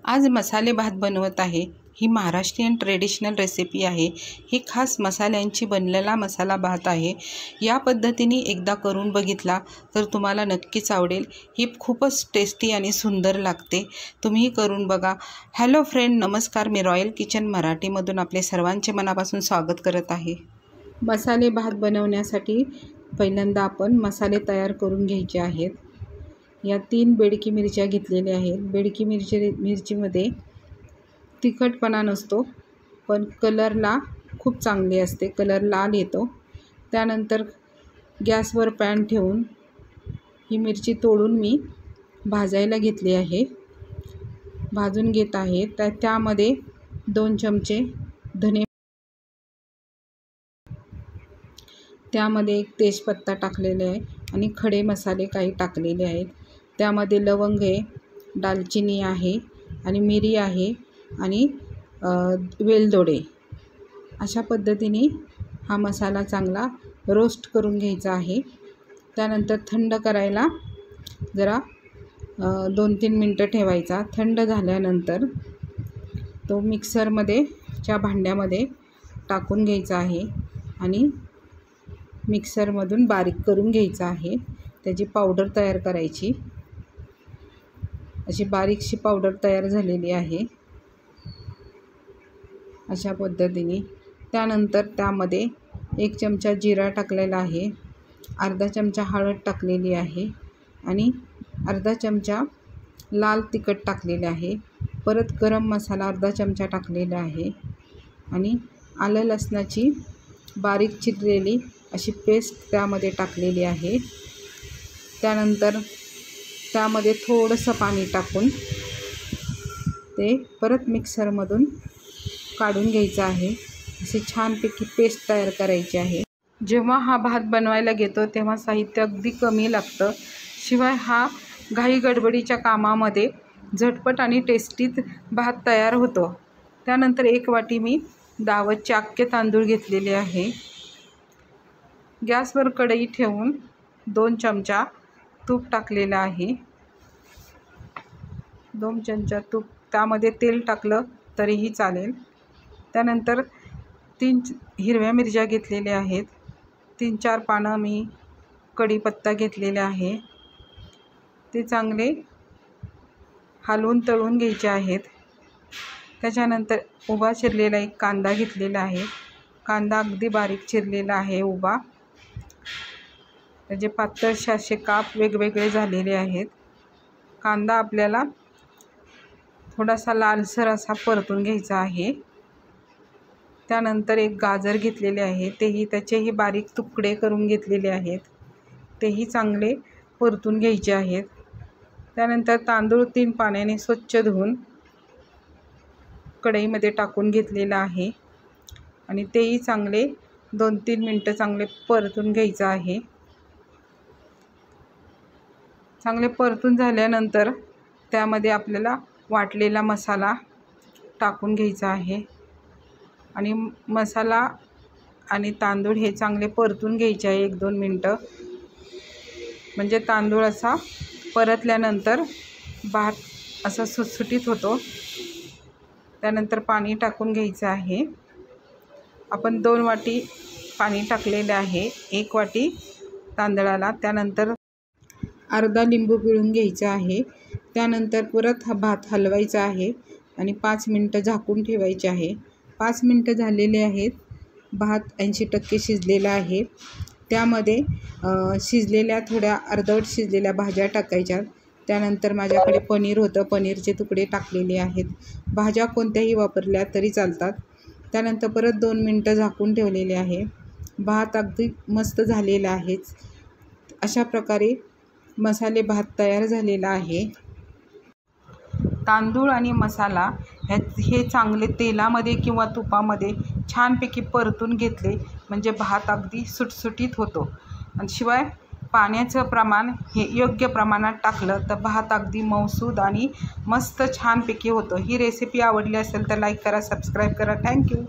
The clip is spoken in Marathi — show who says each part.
Speaker 1: आज मसाले भात बनवत आहे। ही महाराष्ट्रीयन ट्रेडिशनल रेसिपी आहे। ही खास मसाल्यांची बनलेला मसाला भात आहे। या पद्धतीने एकदा करून बघितला तर तुम्हाला नक्कीच आवडेल। ही खूपच टेस्टी आणि सुंदर लागते। तुम्ही करून बघा। हॅलो फ्रेंड, नमस्कार। मी रॉयल किचन मराठीमधून आपले सर्वांचे मनापासून स्वागत करत आहे। मसाले भात बनवण्यासाठी पहिल्यांदा आपण मसाले तयार करून घ्यायचे आहेत। या 3 बेडकी मिरच्या घेतलेल्या आहेत। बेडकी मिरचीमध्ये तिखटपणा नसतो, पण कलरला खूप चांगली असते, कलर लाल येतो। त्यानंतर गॅसवर पॅन ठेवून ही मिरची तोडून मी भाजायला घेतली आहे। भाजून घेत आहे। त्यामध्ये 2 चमचे धने, त्यामध्ये 1 तेजपत्ता टाकलेले आहे आणि खडे मसाले काही टाकलेले आहेत। त्यामध्ये लवंग आहे, दालचिनी आहे आणि मिरी आहे आणि वेलदोडे। अशा पद्धतीने हा मसाला चांगला रोस्ट करून घ्यायचा आहे। त्यानंतर थंड करायला जरा 2-3 मिनटं ठेवायचा। थंड झाल्यानंतर तो मिक्सरच्या भांड्यामध्ये टाकून घ्यायचा आहे आणि मिक्सरमधून बारीक करून घ्यायचा आहे। त्याची पावडर तयार करायची। अशी बारीकशी पावडर तयार झालेली आहे, अशा पद्धतीने। त्यानंतर त्यामध्ये 1 चमचा जिरा टाकलेला आहे, अर्धा चमचा हळद टाकलेली आहे आणि अर्धा चमचा लाल तिखट टाकलेले आहे। परत गरम मसाला अर्धा चमचा टाकलेला आहे आणि आलं लसणाची बारीक चिरलेली अशी पेस्ट त्यामध्ये टाकलेली आहे। त्यानंतर त्यामध्ये थोडंसं पाणी टाकून ते परत मिक्सरमधून काढून घ्यायचं आहे। अशी छानपैकी पेस्ट तयार करायची आहे। जेव्हा हा भात बनवायला घेतो तेव्हा साहित्य अगदी कमी लागतं, शिवाय हा घाई गडबडीच्या कामामध्ये झटपट आणि टेस्टीत भात तयार होतो। त्यानंतर 1 वाटी मी दावतचे अख्खे तांदूळ घेतलेले आहे। गॅसवर कढई ठेवून 2 चमचा तूप टाकलेलं आहे। 2 चमचा तूप, त्यामध्ये तेल टाकलं तरीही चालेल। त्यानंतर 3 हिरव्या मिरच्या घेतलेल्या आहेत। 3-4 पानं मी कढीपत्ता घेतलेला आहे। ते चांगले हलवून तळून घ्यायचे आहेत। त्याच्यानंतर उभा चिरलेला 1 कांदा घेतलेला आहे। कांदा अगदी बारीक चिरलेला आहे उभा। त्याचे पातळसे असे काप वेगवेगळे झालेले आहेत। कांदा आपल्याला थोडासा लालसर असा परतून घ्यायचा आहे। त्यानंतर 1 गाजर घेतलेले आहे, त्याचेही बारीक तुकडे करून घेतलेले आहेत। तेही चांगले परतून घ्यायचे आहेत। त्यानंतर तांदूळ 3 पाण्याने स्वच्छ धुवून कढईमध्ये टाकून घेतलेला आहे आणि तेही चांगले 2-3 मिनटं चांगले परतून घ्यायचं आहे। चांगले परतून झाल्यानंतर त्यामध्ये आपल्याला वाटलेला मसाला टाकून घ्यायचा आहे आणि मसाला आणि तांदूळ हे चांगले परतून घ्यायचे आहे 1-2 मिनटं। म्हणजे तांदूळ असा परतल्यानंतर भात असा सुटसुटीत होतो। त्यानंतर पाणी टाकून घ्यायचं आहे। आपण 2 वाटी पाणी टाकलेले आहे 1 वाटी तांदळाला। त्यानंतर अर्धा लिंबू पिळून घ्यायचा आहे। त्यानंतर परत हा भात हलवायचा आहे आणि 5 मिनटं झाकून ठेवायचे आहे। 5 मिनटं झालेले आहेत। भात 80% शिजलेला आहे। त्यामध्ये शिजलेल्या थोड्या अर्धवट शिजलेल्या भाज्या टाकायच्या। त्यानंतर माझ्याकडे पनीर होतं, पनीरचे तुकडे टाकलेले आहेत। भाज्या कोणत्याही वापरल्या तरी चालतात। त्यानंतर परत 2 मिनटं झाकून ठेवलेले आहे। भात अगदी मस्त झालेला आहे। अशा प्रकारे मसाले भात तयार झालेला आहे। तांदूळ आणि मसाला हे चांगले तेलामध्ये किंवा तुपामध्ये छानपैकी परतून घेतले म्हणजे भात अगदी सुटसुटीत होतो। आणि शिवाय पाण्याचं प्रमाण हे योग्य प्रमाणात टाकलं तर भात अगदी मऊसूद आणि मस्त छानपैकी होतो। ही रेसिपी आवडली असेल तर लाईक करा, सबस्क्राईब करा। थँक्यू।